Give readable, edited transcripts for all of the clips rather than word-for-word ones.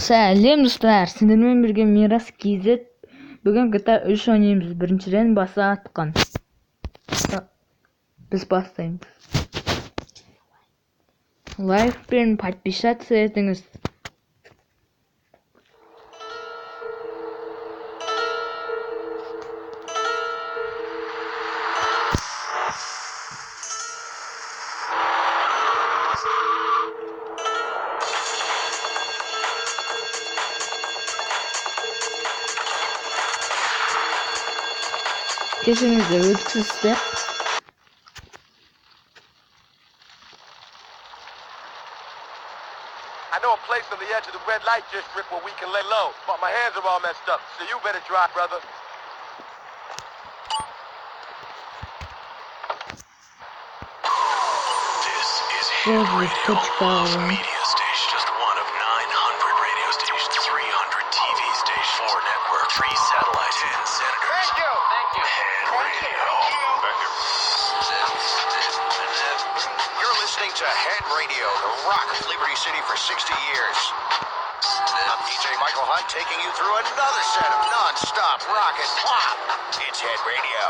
Сәлем достар, сіздермен бірге Мирас KZ. Бүгін GTA 3 ойнаймыз. Біріншіден баса атқан. Біз бастаймыз. Лайк пен подписаться етіңіз. Kesinlikle ölçüsüzde. I know a place on the edge of the red light district where we can lay low, but my hands are all messed up, so you better drive, brother. This is Hit Radio, Love Media Station. Just one of 900 radio stations, 300 TV stations, 4 networks, 3 satellites, 10 senators. Thank you. Hit Radio. You're listening to Head Radio, the rock of Liberty City for 60 years. I'm DJ Michael Hunt taking you through another set of non-stop rock and pop. It's Head Radio.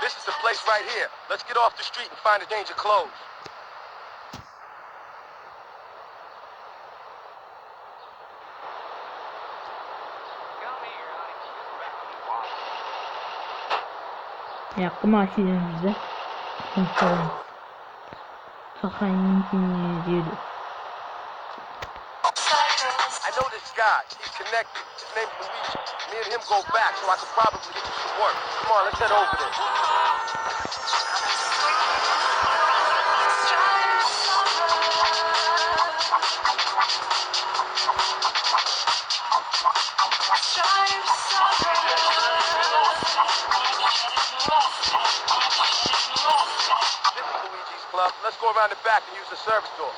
This is the place right here. Let's get off the street and find a change of clothes. Yaktım aşirimizde. Bakalım. Sakayın diyordu. I know this guy. He's connected. His name's Luigi. Me and him go back, so I could probably get you some work. Come on, let's head over there. This is Luigi's club. Let's go around the back and use the service door.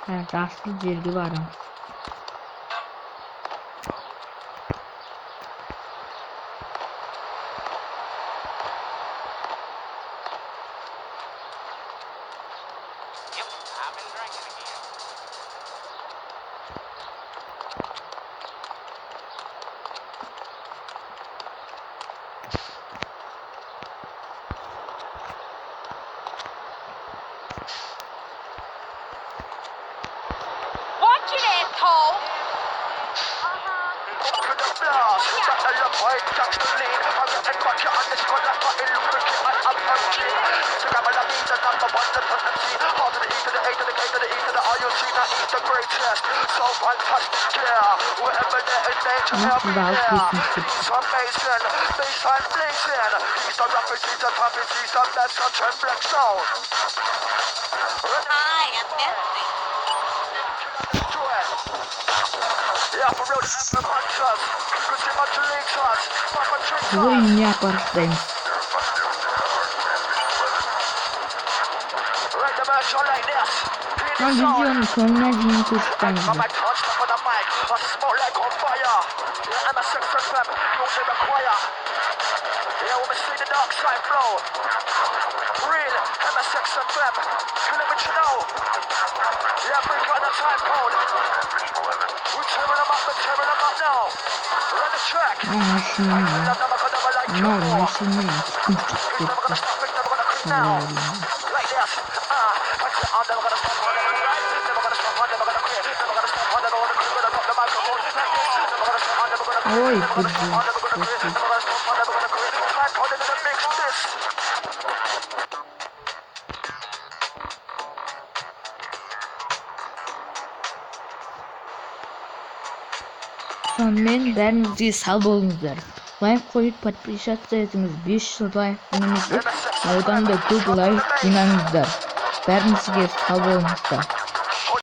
Evet, aslı cildi var ama. Watch it, asshole! Hi, I'm Betsy. Bugün yaparım. Ben videonun sonuna değin kurtardım. dark side flow. Real MSX FM. Killing what you know. Yeah, bring on the time code. We're tearing them up now. Run the track. I love them, I never like you Ama more. maşının sıkıntı Never çıktı. gonna stop, never gonna quit now. Like this. Like the I'm never gonna stop, I'm never gonna ride. Never gonna stop, I'm never gonna quit. Never gonna stop, I'm never gonna quit. Gonna drop the microphone like this. Never gonna stop, I'm never gonna quit. Ой, Never gonna stop, I'm never gonna quit. куржу. Never gonna stop, I'm never gonna quit. Time coded in the mix this. Сонымен бәріңізге сау болыңыздар. Лайк қойып подписаться етіңіз. 5 жыл лайк күнімізді одан да көп лайк жинаңыздар. Бәріңізге сау болыңыздар.